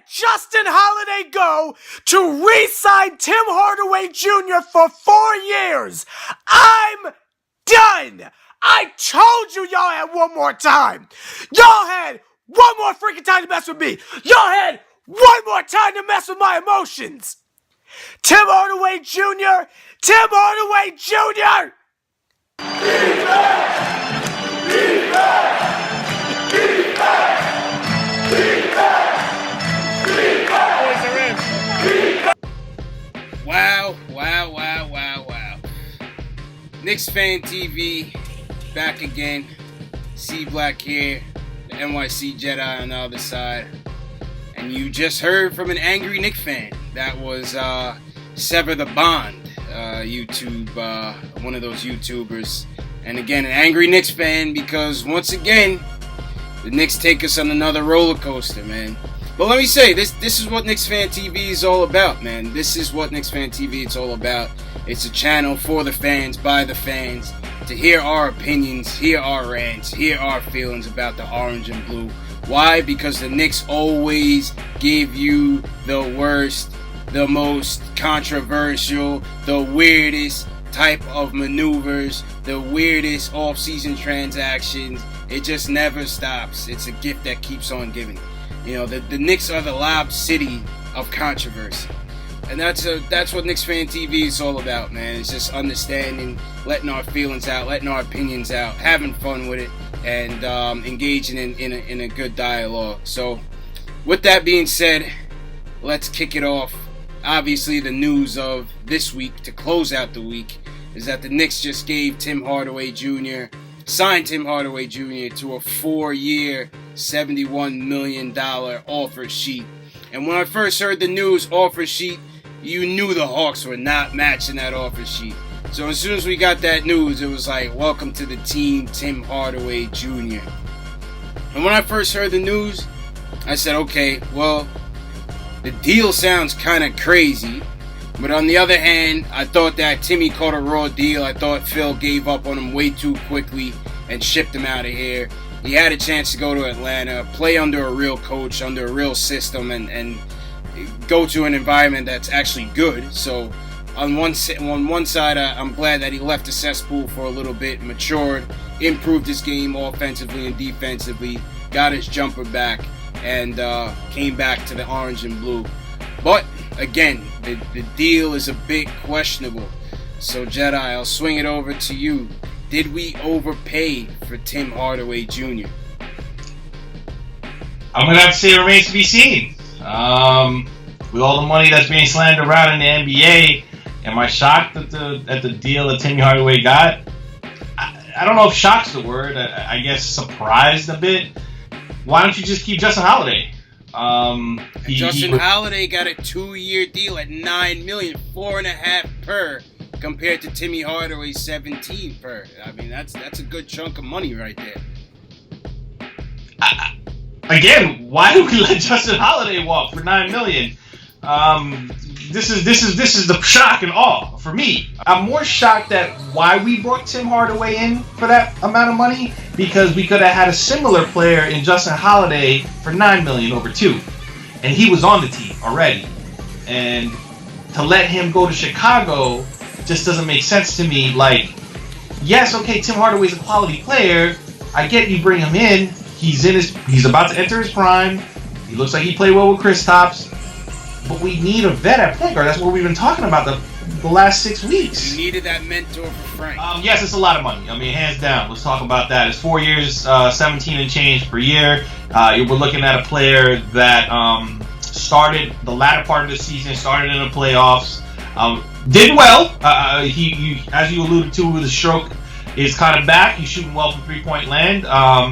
Justin Holiday go to re-sign Tim Hardaway Jr. for 4 years. I'm done. I told you y'all had one more time. Y'all had one more freaking time to mess with me. Y'all had one more time to mess with my emotions. Tim Hardaway Jr. Tim Hardaway Jr. Wow. KnicksFanTV back again. C Black here, the NYC Jedi on the other side. And you just heard from an angry Knicks fan. That was Sever the Bond, YouTube, one of those YouTubers. And again, an angry Knicks fan because once again, the Knicks take us on another roller coaster, man. But let me say, this is what KnicksFanTV is all about, man. This is what KnicksFanTV is all about. It's a channel for the fans, by the fans, to hear our opinions, hear our rants, hear our feelings about the orange and blue. Why? Because the Knicks always give you the worst, the most controversial, the weirdest type of maneuvers, the weirdest off-season transactions. It just never stops. It's a gift that keeps on giving. You know, the Knicks are the Lob City of controversy. And that's what KnicksFanTV is all about, man. It's just understanding, letting our feelings out, letting our opinions out, having fun with it, and engaging in a good dialogue. So, with that being said, let's kick it off. Obviously, the news of this week, to close out the week, is that the Knicks just gave signed Tim Hardaway Jr. to a 4-year, $71 million offer sheet. And when I first heard the news offer sheet, you knew the Hawks were not matching that offer sheet. So as soon as we got that news, it was like, welcome to the team, Tim Hardaway Jr. And when I first heard the news, I said, okay, well, the deal sounds kind of crazy. But on the other hand, I thought that Timmy caught a raw deal. I thought Phil gave up on him way too quickly and shipped him out of here. He had a chance to go to Atlanta, play under a real coach, under a real system, and go to an environment that's actually good. So on one side, I'm glad that he left the cesspool for a little bit, matured, improved his game offensively and defensively, got his jumper back, and came back to the orange and blue. But again, the deal is a bit questionable. So Jedi, I'll swing it over to you. Did we overpay for Tim Hardaway Jr.? I'm going to have to say it remains to be seen. With all the money that's being slammed around in the NBA, am I shocked at the deal that Timmy Hardaway got? I don't know if shock's the word. I guess surprised a bit. Why don't you just keep Justin Holiday? Justin Holiday got a 2-year deal at $9 million, 4.5 per, compared to Timmy Hardaway's 17 per. I mean, that's a good chunk of money right there. Again, why do we let Justin Holiday walk for $9 million? This is the shock and awe for me. I'm more shocked at why we brought Tim Hardaway in for that amount of money, because we could have had a similar player in Justin Holiday for $9 million over 2, and he was on the team already. And to let him go to Chicago just doesn't make sense to me. Like, yes, okay, Tim Hardaway's a quality player. I get you bring him in. He's about to enter his prime. He looks like he played well with Kristaps. But we need a vet at point guard. That's what we've been talking about the last 6 weeks. You needed that mentor for Frank. Yes, it's a lot of money. I mean, hands down. Let's talk about that. It's 4 years, 17 and change per year. We're looking at a player that started the latter part of the season, started in the playoffs, did well. He, as you alluded to, the stroke is kind of back. He's shooting well from three-point land.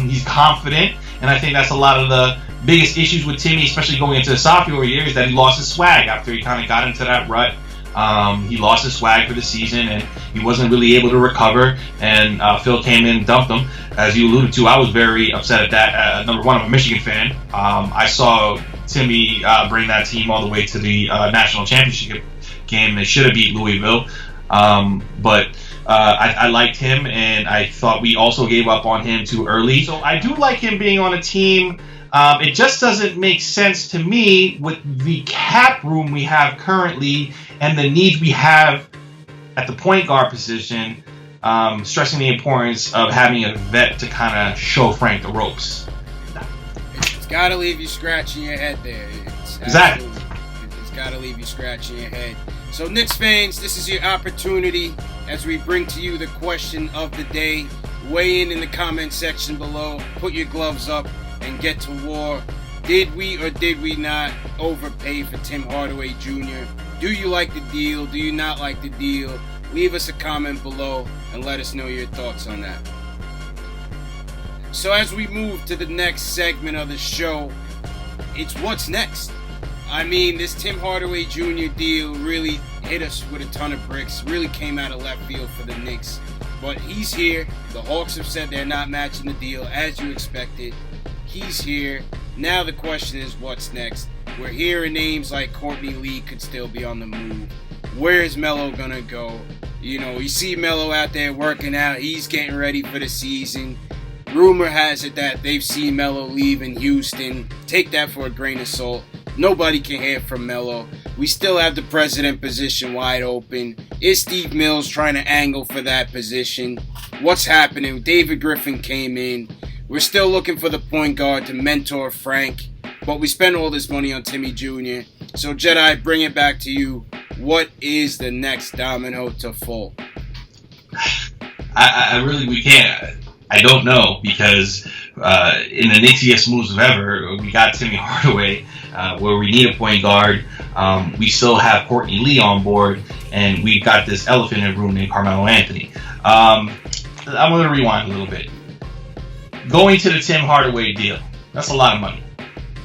He's confident, and I think that's a lot of the biggest issues with Timmy, especially going into the sophomore year, is that he lost his swag after he kind of got into that rut. He lost his swag for the season, and he wasn't really able to recover, and Phil came in and dumped him. As you alluded to, I was very upset at that. Number one, I'm a Michigan fan. I saw Timmy bring that team all the way to the national championship game. They should have beat Louisville, but I liked him, and I thought we also gave up on him too early. So I do like him being on a team It just doesn't make sense to me with the cap room we have currently and the needs we have at the point guard position, stressing the importance of having a vet to kind of show Frank the ropes. It's got to leave you scratching your head there. Exactly. It's got to leave you scratching your head. So, Knicks fans, this is your opportunity as we bring to you the question of the day. Weigh in the comment section below. Put your gloves up and get to war. Did we or did we not overpay for Tim Hardaway Jr.? Do you like the deal? Do you not like the deal? Leave us a comment below and let us know your thoughts on that. So as we move to the next segment of the show, it's what's next. I mean, this Tim Hardaway Jr. deal really hit us with a ton of bricks. Really came out of left field for the Knicks. But he's here. The Hawks have said they're not matching the deal as you expected. He's here. Now the question is, what's next? We're hearing names like Courtney Lee could still be on the move. Where is Melo gonna go? You know, you see Melo out there working out. He's getting ready for the season. Rumor has it that they've seen Melo leave in Houston. Take that for a grain of salt. Nobody can hear from Melo. We still have the president position wide open. Is Steve Mills trying to angle for that position? What's happening? David Griffin came in. We're still looking for the point guard to mentor Frank. But we spent all this money on Timmy Jr. So, Jedi, bring it back to you. What is the next domino to fall? We can't. I don't know, because in the Knicksiest moves of ever, we got Timmy Hardaway, where we need a point guard. We still have Courtney Lee on board, and we've got this elephant in the room named Carmelo Anthony. I'm going to rewind a little bit. Going to the Tim Hardaway deal, that's a lot of money.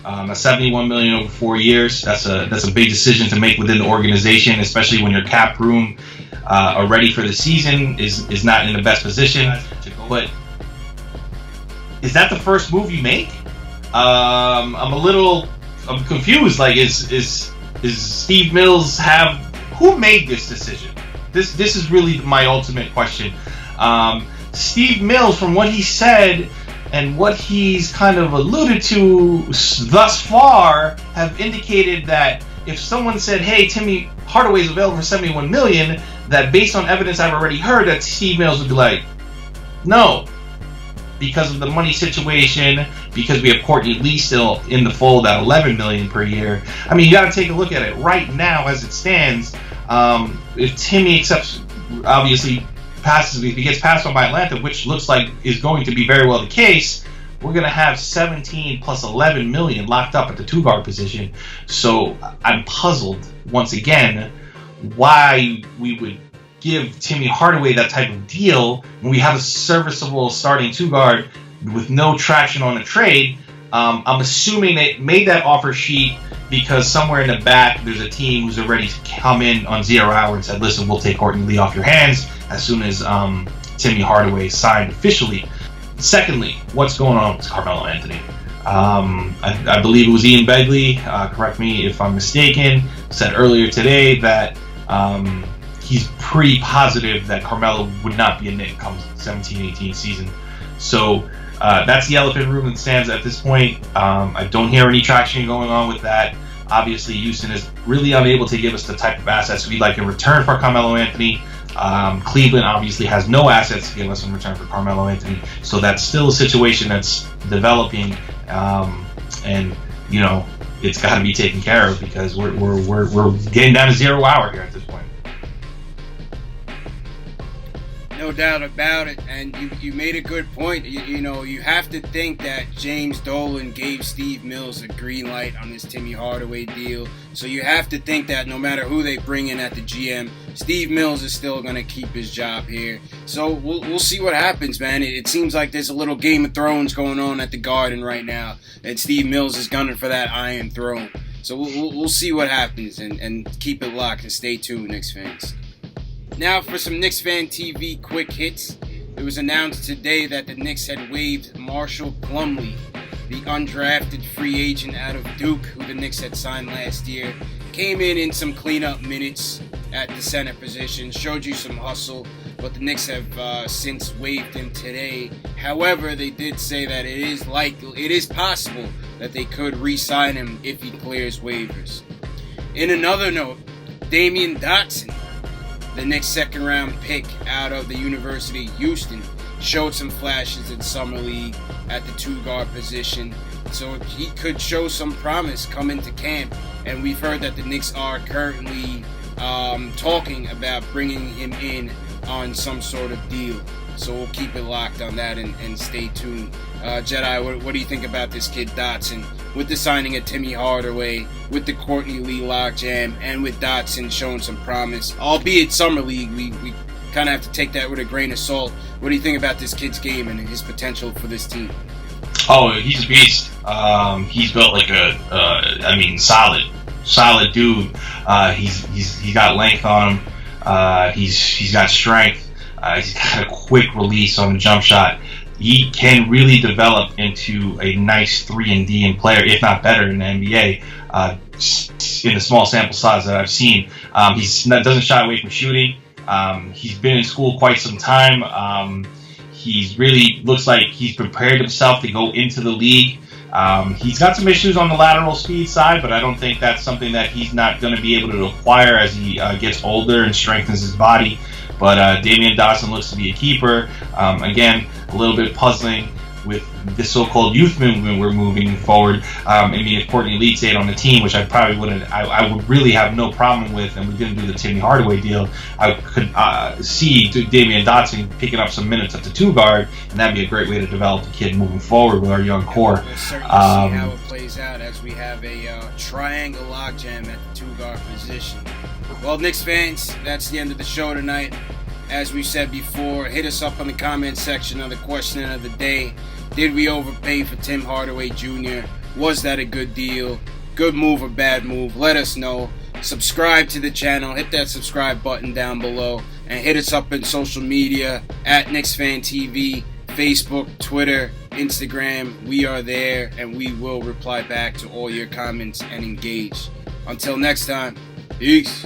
That's $71 million over 4 years. That's a big decision to make within the organization, especially when your cap room already for the season is not in the best position. But is that the first move you make? I'm confused. Like, is Steve Mills who made this decision? This is really my ultimate question. Steve Mills, from what he said and what he's kind of alluded to thus far, have indicated that if someone said, hey, Timmy Hardaway is available for $71 million, that based on evidence I've already heard, that Steve Mills would be like, no, because of the money situation, because we have Courtney Lee still in the fold at $11 million per year. I mean, you got to take a look at it right now as it stands. If Timmy accepts, obviously, if he gets passed on by Atlanta, which looks like is going to be very well the case, we're going to have 17 plus 11 million locked up at the two guard position. So I'm puzzled once again why we would give Timmy Hardaway that type of deal when we have a serviceable starting two guard with no traction on a trade. I'm assuming they made that offer sheet because somewhere in the back there's a team who's ready to come in on 0 hour and said, listen, we'll take Courtney Lee off your hands as soon as Timmy Hardaway is signed officially. Secondly, what's going on with Carmelo Anthony? I believe it was Ian Begley, correct me if I'm mistaken, said earlier today that he's pretty positive that Carmelo would not be a Knick come 17-18 season. So that's the elephant in the room that stands at this point. I don't hear any traction going on with that. Obviously, Houston is really unable to give us the type of assets we'd like in return for Carmelo Anthony. Cleveland obviously has no assets to give us in return for Carmelo Anthony. So that's still a situation that's developing, and you know it's got to be taken care of because we're getting down to 0 hour here at this point. No doubt about it, and you made a good point. You know, you have to think that James Dolan gave Steve Mills a green light on this Timmy Hardaway deal. So you have to think that no matter who they bring in at the GM, Steve Mills is still going to keep his job here. So we'll see what happens, man. It seems like there's a little Game of Thrones going on at the Garden right now, and Steve Mills is gunning for that Iron Throne. So we'll see what happens, and keep it locked and stay tuned, Knicks fans. Now for some KnicksFanTV quick hits. It was announced today that the Knicks had waived Marshall Plumlee, the undrafted free agent out of Duke, who the Knicks had signed last year. Came in some cleanup minutes at the center position, showed you some hustle, but the Knicks have since waived him today. However, they did say that it is possible that they could re-sign him if he clears waivers. In another note, Damian Dotson, the Knicks second-round pick out of the University of Houston, showed some flashes in Summer League at the two-guard position, so he could show some promise come into camp. And we've heard that the Knicks are currently talking about bringing him in on some sort of deal. So we'll keep it locked on that and stay tuned. Jedi, what do you think about this kid Dotson? With the signing of Timmy Hardaway, with the Courtney Lee logjam, and with Dotson showing some promise, albeit Summer League, we kind of have to take that with a grain of salt. What do you think about this kid's game and his potential for this team? Oh, he's a beast. He's built like solid dude. He's got length on him. He's got strength. He's got a quick release on the jump shot. He can really develop into a nice 3-and-D player, if not better, in the NBA. In the small sample size that I've seen, he doesn't shy away from shooting. He's been in school quite some time. He's really looks like he's prepared himself to go into the league. He's got some issues on the lateral speed side, but I don't think that's something that he's not going to be able to acquire as he gets older and strengthens his body. But Damian Dotson looks to be a keeper. Again, a little bit puzzling with the so-called youth movement we're moving forward. And the important elite state on the team, which I probably wouldn't, I would really have no problem with, and we didn't do the Timmy Hardaway deal. I could see Damian Dotson picking up some minutes at the two guard, and that'd be a great way to develop the kid moving forward with our young core. We'll certainly see how it plays out as we have a triangle logjam at the two guard position. Well, Knicks fans, that's the end of the show tonight. As we said before, hit us up on the comment section of the question of the day. Did we overpay for Tim Hardaway Jr.? Was that a good deal? Good move or bad move? Let us know. Subscribe to the channel. Hit that subscribe button down below. And hit us up in social media at KnicksFanTV, Facebook, Twitter, Instagram. We are there and we will reply back to all your comments and engage. Until next time, peace.